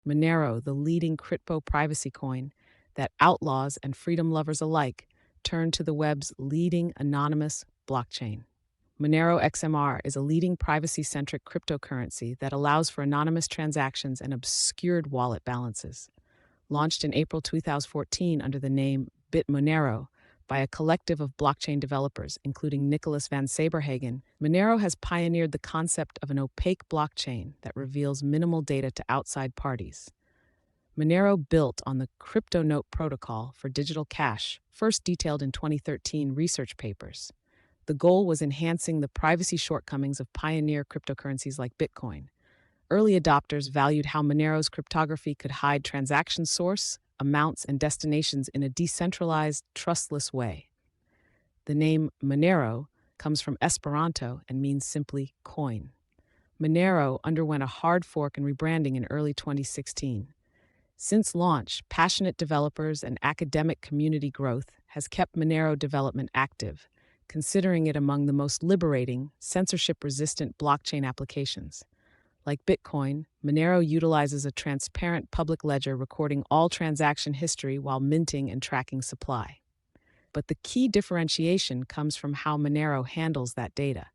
Monero, the leading crypto privacy coin that outlaws and freedom lovers alike turn to the web's leading anonymous blockchain. Monero XMR is a leading privacy centric cryptocurrency that allows for anonymous transactions and obscured wallet balances. Launched in April 2014 under the name Monero by a collective of blockchain developers, including Nicholas van Saberhagen, Monero has pioneered the concept of an opaque blockchain that reveals minimal data to outside parties. Monero built on the CryptoNote protocol for digital cash, first detailed in 2013 research papers. The goal was enhancing the privacy shortcomings of pioneer cryptocurrencies like Bitcoin. Early adopters valued how Monero's cryptography could hide transaction source, amounts, and destinations in a decentralized, trustless way. The name Monero comes from Esperanto and means simply coin. Monero underwent a hard fork and rebranding in early 2016. Since launch, passionate developers and academic community growth has kept Monero development active, considering it among the most liberating, censorship-resistant blockchain applications. Like Bitcoin, Monero utilizes a transparent public ledger recording all transaction history while minting and tracking supply. But the key differentiation comes from how Monero handles that data.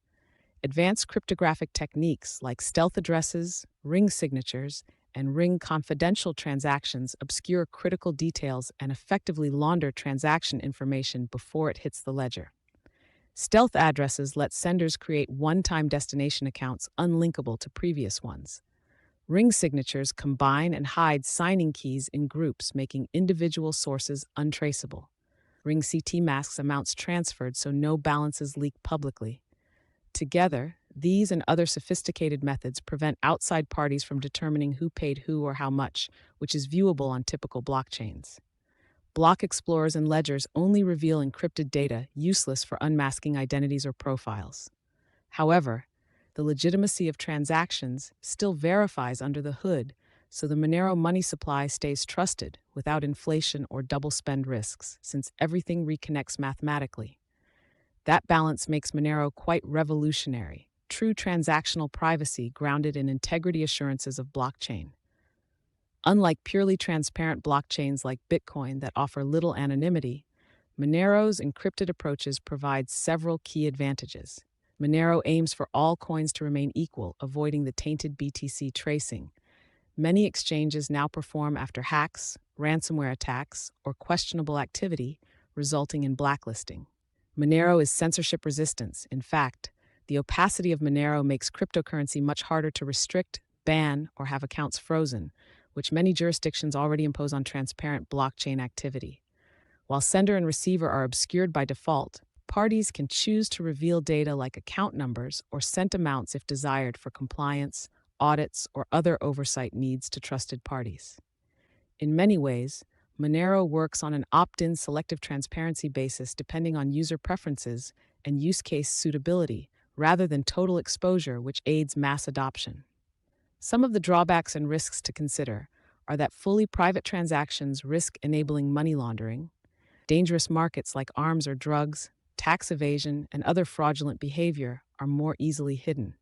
Advanced cryptographic techniques like stealth addresses, ring signatures, and ring confidential transactions obscure critical details and effectively launder transaction information before it hits the ledger. Stealth addresses let senders create one-time destination accounts unlinkable to previous ones. Ring signatures combine and hide signing keys in groups, making individual sources untraceable. Ring CT masks amounts transferred so no balances leak publicly. Together, these and other sophisticated methods prevent outside parties from determining who paid who or how much, which is viewable on typical blockchains. Block explorers and ledgers only reveal encrypted data, useless for unmasking identities or profiles. However, the legitimacy of transactions still verifies under the hood, so the Monero money supply stays trusted without inflation or double spend risks, since everything reconnects mathematically. That balance makes Monero quite revolutionary, true transactional privacy grounded in integrity assurances of blockchain. Unlike purely transparent blockchains like Bitcoin that offer little anonymity, Monero's encrypted approaches provide several key advantages. Monero aims for all coins to remain equal, avoiding the tainted BTC tracing. Many exchanges now perform after hacks, ransomware attacks, or questionable activity, resulting in blacklisting. Monero is censorship resistant. In fact, the opacity of Monero makes cryptocurrency much harder to restrict, ban, or have accounts frozen, which many jurisdictions already impose on transparent blockchain activity. While sender and receiver are obscured by default, parties can choose to reveal data like account numbers or sent amounts if desired for compliance, audits, or other oversight needs to trusted parties. In many ways, Monero works on an opt-in selective transparency basis depending on user preferences and use case suitability, rather than total exposure, which aids mass adoption. Some of the drawbacks and risks to consider are that fully private transactions risk enabling money laundering. Dangerous markets like arms or drugs, tax evasion, and other fraudulent behavior are more easily hidden.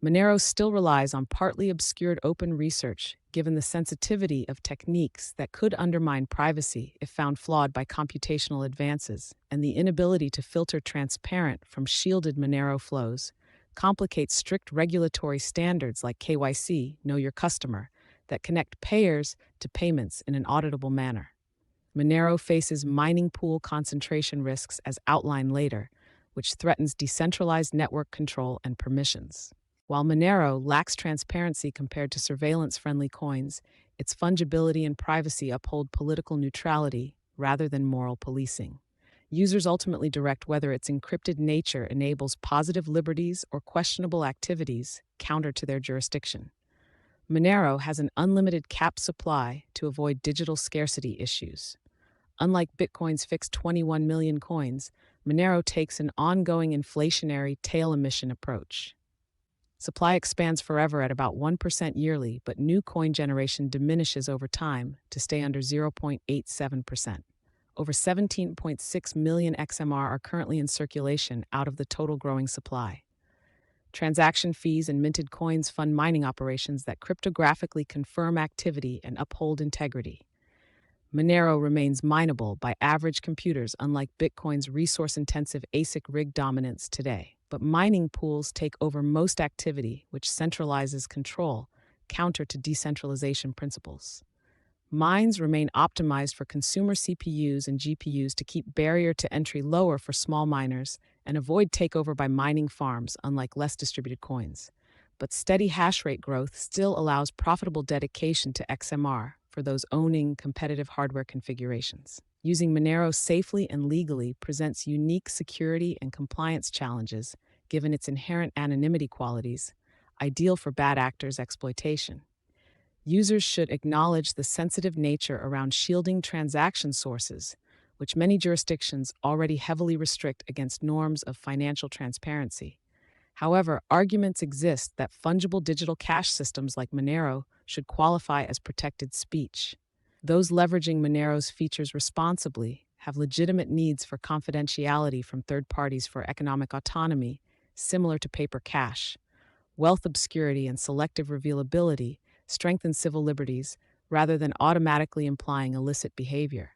Monero still relies on partly obscured open research, given the sensitivity of techniques that could undermine privacy if found flawed by computational advances, and the inability to filter transparent from shielded Monero flows complicates strict regulatory standards like KYC, Know Your Customer, that connect payers to payments in an auditable manner. Monero faces mining pool concentration risks as outlined later, which threatens decentralized network control and permissions. While Monero lacks transparency compared to surveillance-friendly coins, its fungibility and privacy uphold political neutrality rather than moral policing. Users ultimately direct whether its encrypted nature enables positive liberties or questionable activities counter to their jurisdiction. Monero has an unlimited cap supply to avoid digital scarcity issues. Unlike Bitcoin's fixed 21 million coins, Monero takes an ongoing inflationary tail emission approach. Supply expands forever at about 1% yearly, but new coin generation diminishes over time to stay under 0.87%. Over 17.6 million XMR are currently in circulation out of the total growing supply. Transaction fees and minted coins fund mining operations that cryptographically confirm activity and uphold integrity. Monero remains mineable by average computers, unlike Bitcoin's resource intensive ASIC rig dominance today. But mining pools take over most activity, which centralizes control, counter to decentralization principles. Mines remain optimized for consumer CPUs and GPUs to keep barrier to entry lower for small miners and avoid takeover by mining farms, unlike less distributed coins. But steady hash rate growth still allows profitable dedication to XMR for those owning competitive hardware configurations. Using Monero safely and legally presents unique security and compliance challenges given its inherent anonymity qualities, ideal for bad actors' exploitation. Users should acknowledge the sensitive nature around shielding transaction sources, which many jurisdictions already heavily restrict against norms of financial transparency. However, arguments exist that fungible digital cash systems like Monero should qualify as protected speech. Those leveraging Monero's features responsibly have legitimate needs for confidentiality from third parties for economic autonomy, similar to paper cash. Wealth obscurity and selective revealability strengthen civil liberties rather than automatically implying illicit behavior.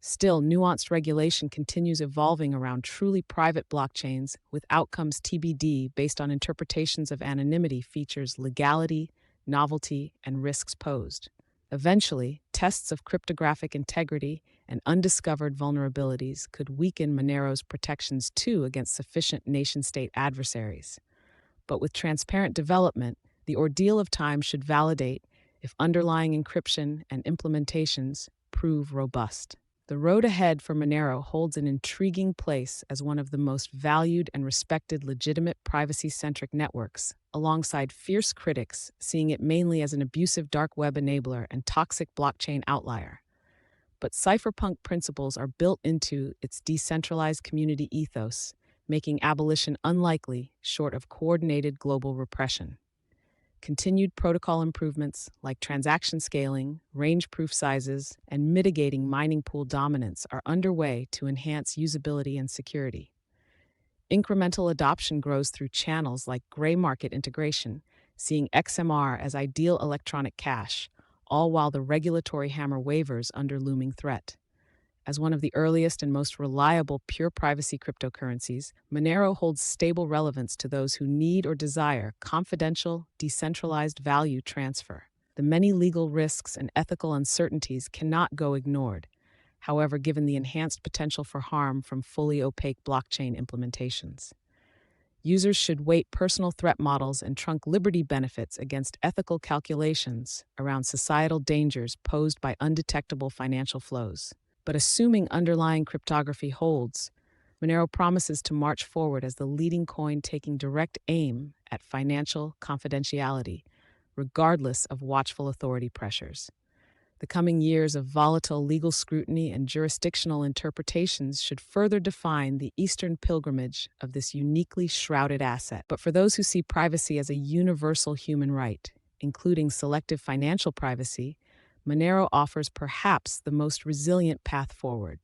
Still, nuanced regulation continues evolving around truly private blockchains, with outcomes TBD based on interpretations of anonymity features legality, novelty, and risks posed. Eventually, tests of cryptographic integrity and undiscovered vulnerabilities could weaken Monero's protections too against sufficient nation-state adversaries. But with transparent development, the ordeal of time should validate if underlying encryption and implementations prove robust. The road ahead for Monero holds an intriguing place as one of the most valued and respected legitimate privacy-centric networks, alongside fierce critics seeing it mainly as an abusive dark web enabler and toxic blockchain outlier. But cypherpunk principles are built into its decentralized community ethos, making abolition unlikely short of coordinated global repression. Continued protocol improvements like transaction scaling, range proof sizes, and mitigating mining pool dominance are underway to enhance usability and security. Incremental adoption grows through channels like gray market integration, seeing XMR as ideal electronic cash, all while the regulatory hammer wavers under looming threat. As one of the earliest and most reliable pure privacy cryptocurrencies, Monero holds stable relevance to those who need or desire confidential, decentralized value transfer. The many legal risks and ethical uncertainties cannot go ignored, however, given the enhanced potential for harm from fully opaque blockchain implementations. Users should weight personal threat models and trunk liberty benefits against ethical calculations around societal dangers posed by undetectable financial flows. But assuming underlying cryptography holds, Monero promises to march forward as the leading coin taking direct aim at financial confidentiality, regardless of watchful authority pressures. The coming years of volatile legal scrutiny and jurisdictional interpretations should further define the Eastern pilgrimage of this uniquely shrouded asset. But for those who see privacy as a universal human right, including selective financial privacy, Monero offers perhaps the most resilient path forward.